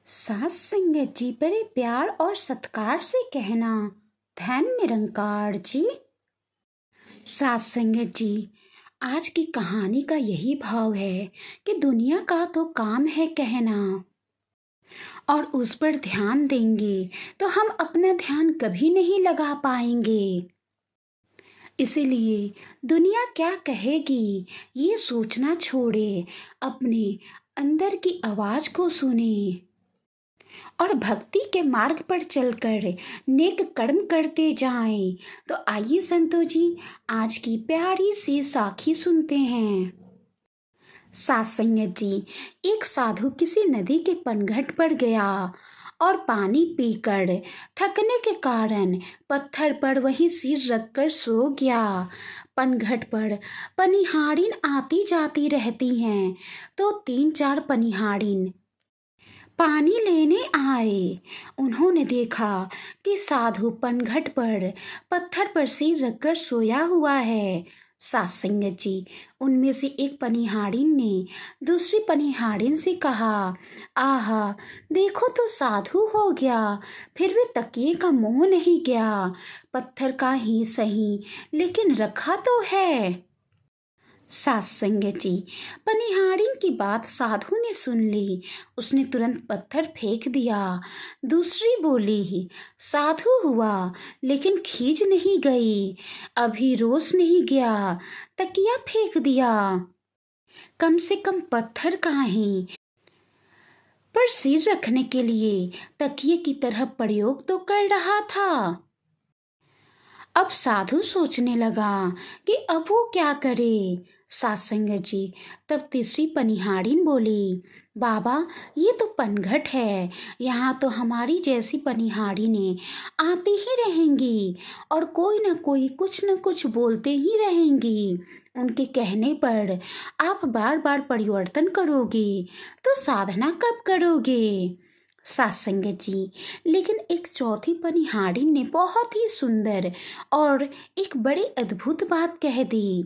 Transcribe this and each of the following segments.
सास संगत जी बड़े प्यार और सत्कार से कहना, धन निरंकार जी। सास संगत जी, आज की कहानी का यही भाव है कि दुनिया का तो काम है कहना, और उस पर ध्यान देंगे तो हम अपना ध्यान कभी नहीं लगा पाएंगे। इसीलिए दुनिया क्या कहेगी ये सोचना छोड़े, अपने अंदर की आवाज को सुने और भक्ति के मार्ग पर चलकर नेक कर्म करते जाएं। तो आइए संतो जी, आज की प्यारी सी साखी सुनते हैं। सास संगत जी, एक साधु किसी नदी के पनघट पर गया और पानी पीकर थकने के कारण पत्थर पर वहीं सिर रखकर सो गया। पनघट पर पनिहारिन आती जाती रहती हैं, तो 3-4 पनिहारिन पानी लेने आए। उन्होंने देखा कि साधु पनघट पर पत्थर पर सिर रखकर सोया हुआ है। सास संगत जी, उनमें से एक पनिहारिन ने दूसरी पनिहारिन से कहा, आहा, देखो तो साधु हो गया, फिर भी तकिए का मोह नहीं गया। पत्थर का ही सही, लेकिन रखा तो है। सास संगत जी, पनिहारिन की बात साधु ने सुन ली। उसने तुरंत पत्थर फेंक दिया। दूसरी बोली, साधु हुआ लेकिन खींच नहीं गई, अभी रोस नहीं गया, तकिया फेंक दिया। कम से कम पत्थर काहे, पर सिर रखने के लिए तकिए की तरह प्रयोग तो कर रहा था। अब साधु सोचने लगा कि अब वो क्या करे। सास संगत जी, तब तीसरी पनिहारिन बोली, बाबा, ये तो पनघट है, यहाँ तो हमारी जैसी पनिहारिनें आती ही रहेंगी और कोई न कोई कुछ न कुछ बोलते ही रहेंगी। उनके कहने पर आप बार बार परिवर्तन करोगे तो साधना कब करोगे। सास संगत जी, लेकिन एक चौथी पनिहारिन ने बहुत ही सुंदर और एक बड़ी अद्भुत बात कह दी।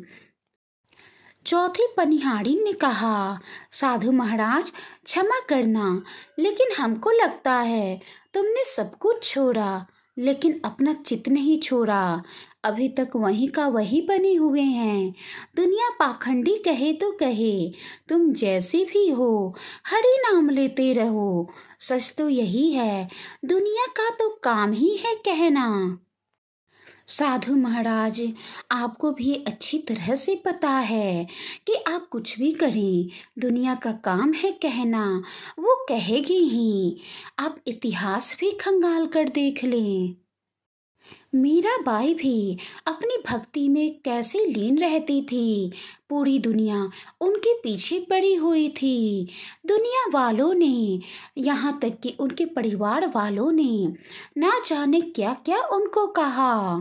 चौथी पनिहारिन ने कहा, साधु महाराज, क्षमा करना, लेकिन हमको लगता है तुमने सब कुछ छोड़ा, लेकिन अपना चित्त नहीं छोड़ा। अभी तक वहीं का वही बने हुए हैं। दुनिया पाखंडी कहे तो कहे, तुम जैसे भी हो हरि नाम लेते रहो। सच तो यही है, दुनिया का तो काम ही है कहना। साधु महाराज, आपको भी अच्छी तरह से पता है कि आप कुछ भी करें, दुनिया का काम है कहना, वो कहेगी ही। आप इतिहास भी खंगाल कर देख लें। मीराबाई भी अपनी भक्ति में कैसे लीन रहती थी, पूरी दुनिया उनके पीछे पड़ी हुई थी। दुनिया वालों ने, यहाँ तक कि उनके परिवार वालों ने ना जाने क्या क्या उनको कहा,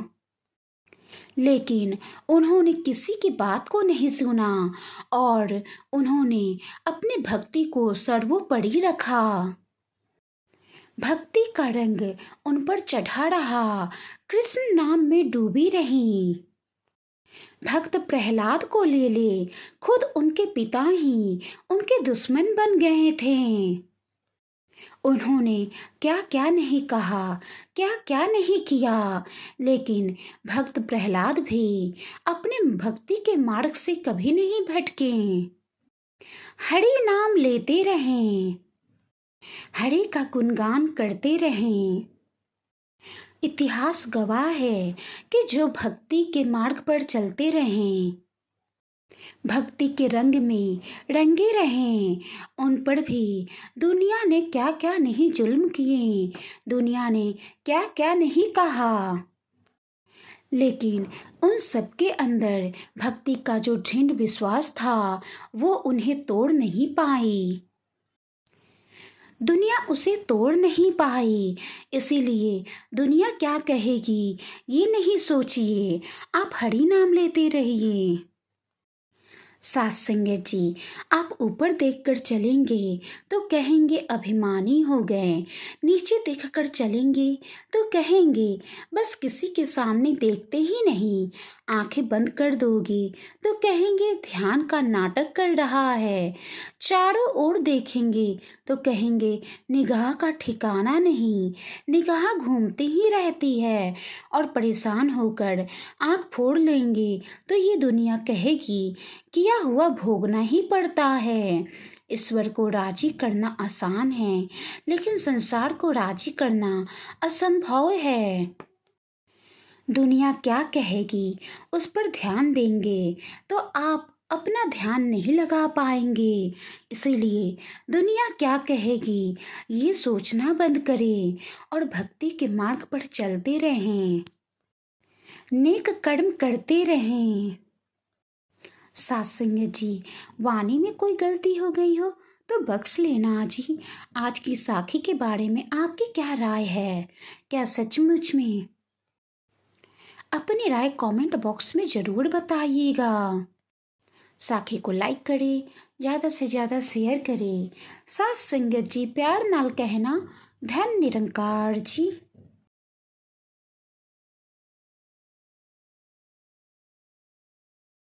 लेकिन उन्होंने किसी की बात को नहीं सुना और उन्होंने अपनी भक्ति को सर्वोपरि रखा। भक्ति का रंग उन पर चढ़ा रहा, कृष्ण नाम में डूबी रही। भक्त प्रहलाद को ले खुद उनके पिता ही उनके दुश्मन बन गए थे। उन्होंने क्या क्या नहीं कहा, क्या क्या नहीं किया, लेकिन भक्त प्रहलाद भी अपने भक्ति के मार्ग से कभी नहीं भटके। हरि नाम लेते रहें, हरि का गुणगान करते रहें। इतिहास गवाह है कि जो भक्ति के मार्ग पर चलते रहें, भक्ति के रंग में रंगे रहें, उन पर भी दुनिया ने क्या क्या नहीं जुल्म किए, दुनिया ने क्या क्या नहीं कहा, लेकिन उन सबके अंदर भक्ति का जो दृढ़ विश्वास था वो उन्हें तोड़ नहीं पाई। दुनिया उसे तोड़ नहीं पाई। इसीलिए दुनिया क्या कहेगी ये नहीं सोचिए, आप हरि नाम लेते रहिए। सास संगत जी, आप ऊपर देखकर चलेंगे तो कहेंगे अभिमानी हो गए, नीचे देखकर चलेंगे तो कहेंगे बस किसी के सामने देखते ही नहीं, आंखें बंद कर दोगे तो कहेंगे ध्यान का नाटक कर रहा है। चारों ओर देखेंगे तो कहेंगे निगाह का ठिकाना नहीं, निगाह घूमती ही रहती है। और परेशान होकर आंख फोड़ लेंगे तो ये दुनिया कहेगी किया हुआ भोगना ही पड़ता है। ईश्वर को राजी करना आसान है, लेकिन संसार को राजी करना असंभव है। दुनिया क्या कहेगी उस पर ध्यान देंगे तो आप अपना ध्यान नहीं लगा पाएंगे। इसीलिए दुनिया क्या कहेगी ये सोचना बंद करें और भक्ति के मार्ग पर चलते रहें, नेक कर्म करते रहें। सत्संग जी, वाणी में कोई गलती हो गई हो तो बख्श लेना जी। आज की साखी के बारे में आपकी क्या राय है? क्या सचमुच में? अपनी राय कमेंट बॉक्स में ज़रूर बताइएगा। साखी को लाइक करें, ज़्यादा से ज़्यादा शेयर करें। साथ संगत जी प्यार नाल कहना धन निरंकार जी।